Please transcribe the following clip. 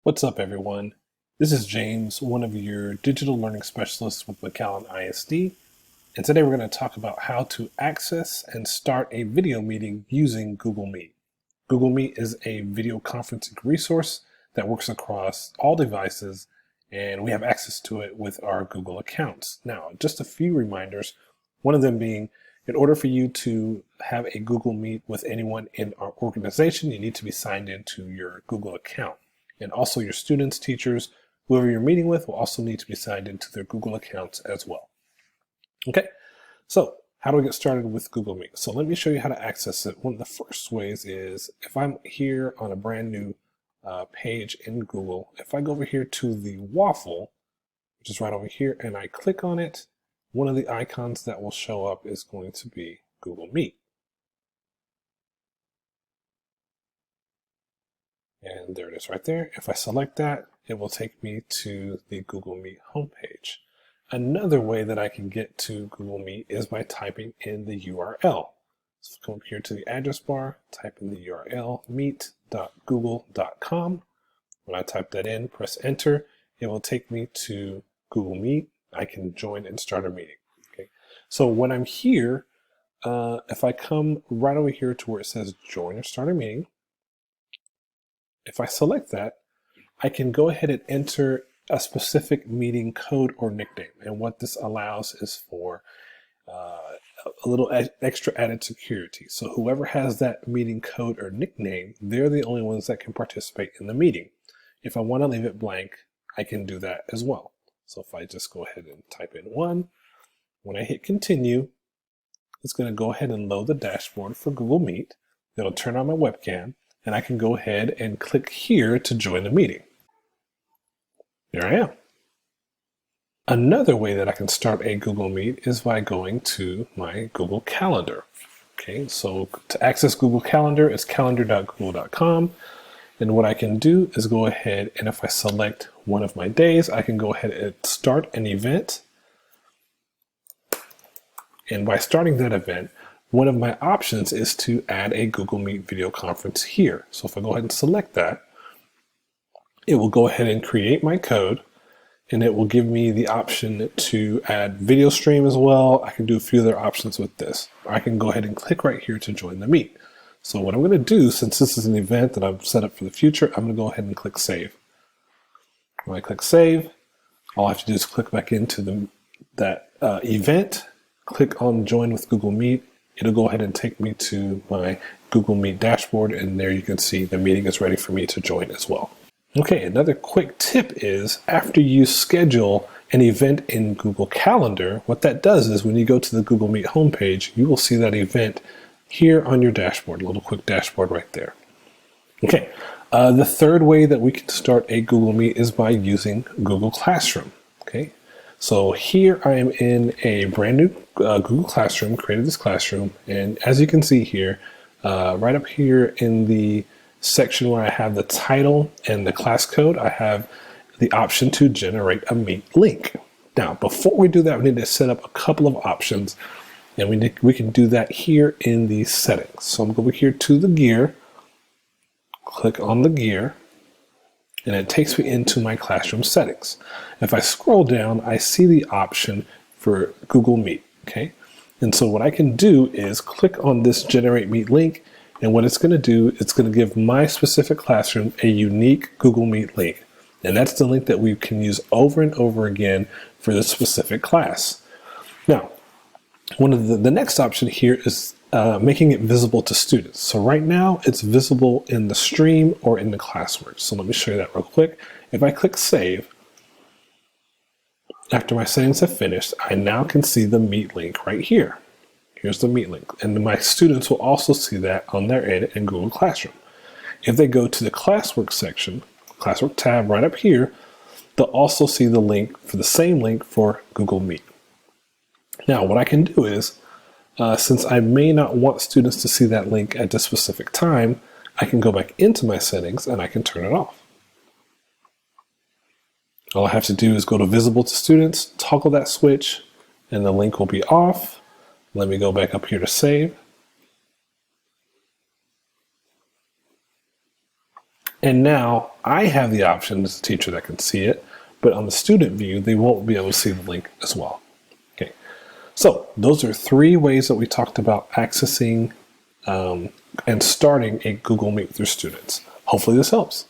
What's up, everyone? This is James, one of your digital learning specialists with McAllen ISD, and today we're going to talk about how to access and start a video meeting using Google Meet. Google Meet is a video conferencing resource that works across all devices, and we have access to it with our Google accounts. Now, just a few reminders, one of them being, in order for you to have a Google Meet with anyone in our organization, you need to be signed into your Google account. And also your students, teachers, whoever you're meeting with will also need to be signed into their Google accounts as well. Okay, so how do we get started with Google Meet? So let me show you how to access it. One of the first ways is if I'm here on a brand new page in Google, if I go over here to the waffle, which is right over here, and I click on it, one of the icons that will show up is going to be Google Meet. And there it is right there. If I select that, it will take me to the Google Meet homepage. Another way that I can get to Google Meet is by typing in the URL. So come up here to the address bar, type in the URL, meet.google.com. When I type that in, press enter, it will take me to Google Meet. I can join and start a meeting. Okay. So when I'm here, if I come right over here to where it says join or start a meeting, if I select that, I can go ahead and enter a specific meeting code or nickname. And what this allows is for a little extra added security. So whoever has that meeting code or nickname, they're the only ones that can participate in the meeting. If I want to leave it blank, I can do that as well. So if I just go ahead and type in 1, when I hit continue, it's going to go ahead and load the dashboard for Google Meet. It'll turn on my webcam, and I can go ahead and click here to join the meeting. There I am. Another way that I can start a Google Meet is by going to my Google Calendar. Okay, so to access Google Calendar, it's calendar.google.com. And what I can do is go ahead, and if I select one of my days, I can go ahead and start an event. And by starting that event, one of my options is to add a Google Meet video conference here. So if I go ahead and select that, it will go ahead and create my code, and it will give me the option to add video stream as well. I can do a few other options with this. I can go ahead and click right here to join the meet. So what I'm going to do, since this is an event that I've set up for the future, I'm going to go ahead and click save. When I click save, all I have to do is click back into that event, click on join with Google Meet. It'll go ahead and take me to my Google Meet dashboard, and there you can see the meeting is ready for me to join as well. Okay, another quick tip is after you schedule an event in Google Calendar, what that does is when you go to the Google Meet homepage, you will see that event here on your dashboard, a little quick dashboard right there. Okay, the third way that we can start a Google Meet is by using Google Classroom. Okay, so here I am in a brand new Google Classroom, created this classroom, and as you can see here, right up here in the section where I have the title and the class code, I have the option to generate a Meet link. Now, before we do that, we need to set up a couple of options, and we can do that here in the settings. So I'm going over here to the gear, click on the gear, and it takes me into my classroom settings. If I scroll down, I see the option for Google Meet, okay? And so what I can do is click on this generate Meet link, and what it's gonna do, it's gonna give my specific classroom a unique Google Meet link. And that's the link that we can use over and over again for this specific class. Now, one of the next option here is making it visible to students. So right now it's visible in the stream or in the classwork. So let me show you that real quick. If I click save, after my settings have finished, I now can see the Meet link right here. Here's the Meet link. And my students will also see that on their end in Google Classroom. If they go to the classwork section, classwork tab right up here, they'll also see the link for the same link for Google Meet. Now, what I can do is, since I may not want students to see that link at this specific time, I can go back into my settings and I can turn it off. All I have to do is go to visible to students, toggle that switch, and the link will be off. Let me go back up here to save. And now I have the option as a teacher that can see it, but on the student view, they won't be able to see the link as well. Okay, so those are 3 ways that we talked about accessing and starting a Google Meet with your students. Hopefully this helps.